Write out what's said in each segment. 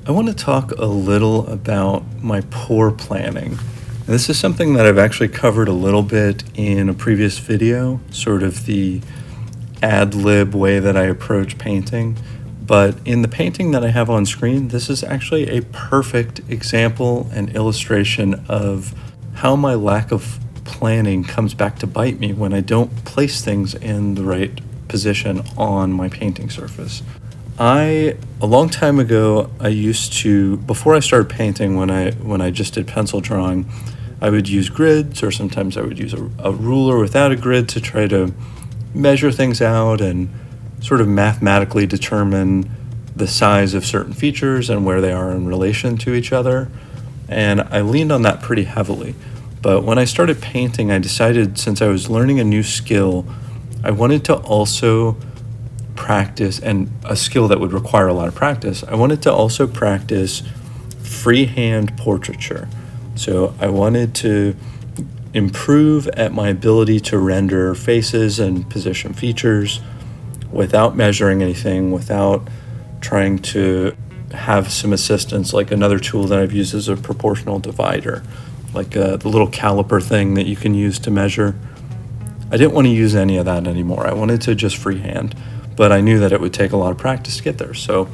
I want to talk a little about my poor planning. And this is something that I've actually covered a little bit in a previous video, sort of the ad lib way that I approach painting. But in the painting that I have on screen, this is actually a perfect example and illustration of how my lack of planning comes back to bite me when I don't place things in the right position on my painting surface. A long time ago, I used to, before I started painting, when I just did pencil drawing, I would use grids, or sometimes I would use a ruler without a grid to try to measure things out and sort of mathematically determine the size of certain features and where they are in relation to each other. And I leaned on that pretty heavily. But when I started painting, I decided, since I was learning a new skill, I wanted to also practice, and a skill that would require a lot of practice, I wanted to also practice freehand portraiture. So I wanted to improve at my ability to render faces and position features without measuring anything, without trying to have some assistance. Like another tool that I've used is a proportional divider, like the little caliper thing that you can use to measure. I didn't want to use any of that anymore. I wanted to just freehand, but I knew that it would take a lot of practice to get there. So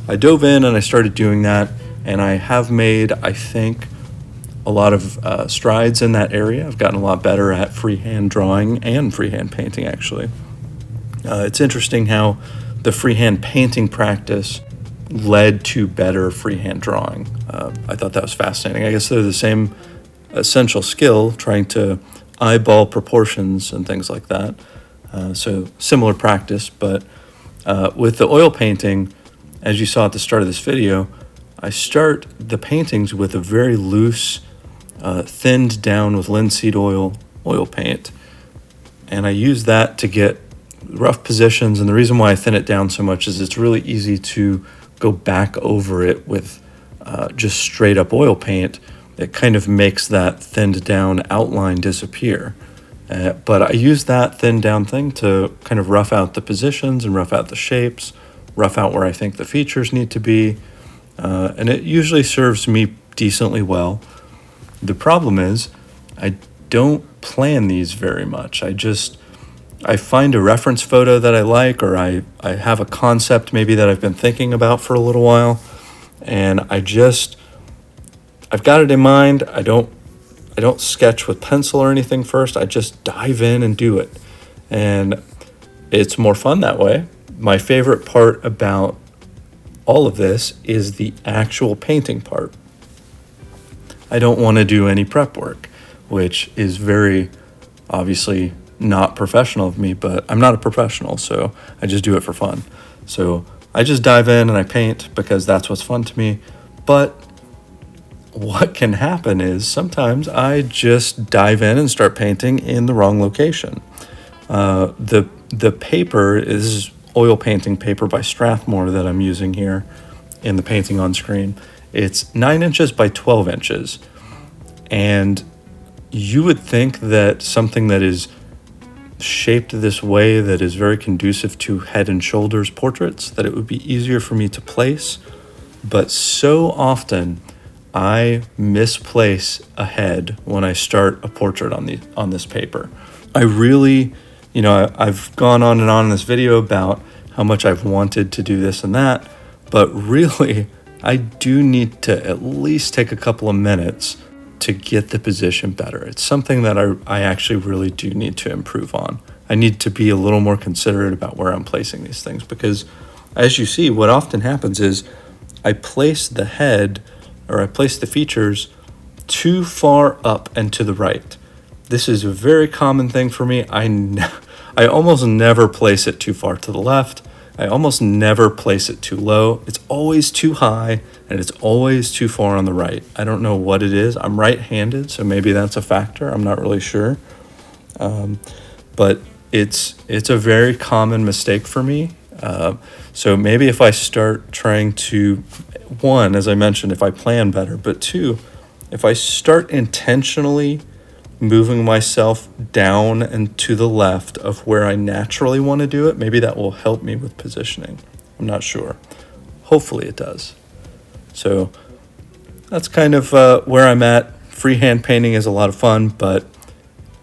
I dove in and I started doing that, and I have made, I think, a lot of strides in that area. I've gotten a lot better at freehand drawing and freehand painting, actually. It's interesting how the freehand painting practice led to better freehand drawing. I thought that was fascinating. I guess they're the same essential skill, trying to eyeball proportions and things like that. So similar practice, but with the oil painting, as you saw at the start of this video, I start the paintings with a very loose, thinned down with linseed oil paint. And I use that to get rough positions. And the reason why I thin it down so much is it's really easy to go back over it with just straight up oil paint. It kind of makes that thinned down outline disappear. But I use that thinned down thing to kind of rough out the positions and rough out the shapes, rough out where I think the features need to be. And it usually serves me decently well. The problem is I don't plan these very much. I find a reference photo that I like, or I have a concept maybe that I've been thinking about for a little while, and I've got it in mind. I don't sketch with pencil or anything first. I just dive in and do it. And it's more fun that way. My favorite part about all of this is the actual painting part. I don't want to do any prep work, which is very obviously not professional of me, but I'm not a professional, so I just do it for fun. So I just dive in and I paint because that's what's fun to me. But what can happen is sometimes I just dive in and start painting in the wrong location. The paper is oil painting paper by Strathmore that I'm using here in the painting on screen. It's 9 inches by 12 inches. And you would think that something that is shaped this way, that is very conducive to head and shoulders portraits, that it would be easier for me to place. But so often I misplace a head when I start a portrait on this paper. I really, I've gone on and on in this video about how much I've wanted to do this and that, but really I do need to at least take a couple of minutes to get the position better. It's something that I actually really do need to improve on. I need to be a little more considerate about where I'm placing these things, because as you see, what often happens is I place the head, or I place the features too far up and to the right. This is a very common thing for me. I almost never place it too far to the left. I almost never place it too low. It's always too high, and it's always too far on the right. I don't know what it is. I'm right-handed, so maybe that's a factor. I'm not really sure. But it's a very common mistake for me. So maybe if I start trying to, one, as I mentioned, if I plan better, but two, if I start intentionally moving myself down and to the left of where I naturally want to do it, maybe that will help me with positioning. I'm not sure. Hopefully it does. So that's kind of where I'm at. Freehand painting is a lot of fun, but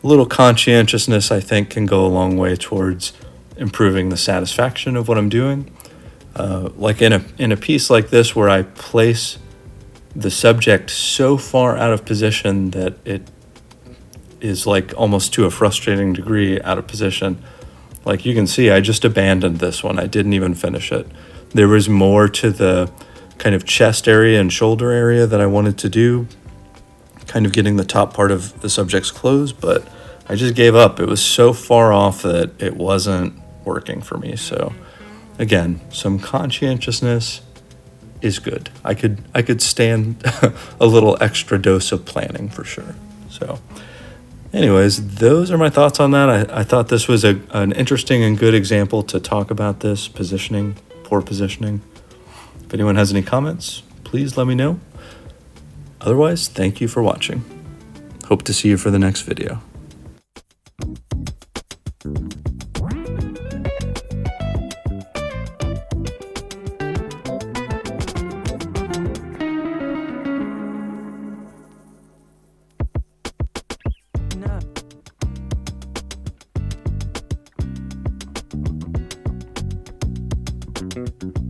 a little conscientiousness, I think, can go a long way towards improving the satisfaction of what I'm doing. Like in a piece like this where I place the subject so far out of position that it is like almost to a frustrating degree out of position. Like you can see, I just abandoned this one. I didn't even finish it. There was more to the kind of chest area and shoulder area that I wanted to do, kind of getting the top part of the subject's clothes, but I just gave up. It was so far off that it wasn't working for me. So again, some conscientiousness is good. I could stand a little extra dose of planning for sure. So anyways, those are my thoughts on that. I thought this was an interesting and good example to talk about this positioning, poor positioning. If anyone has any comments, please let me know. Otherwise, thank you for watching. Hope to see you for the next video. No.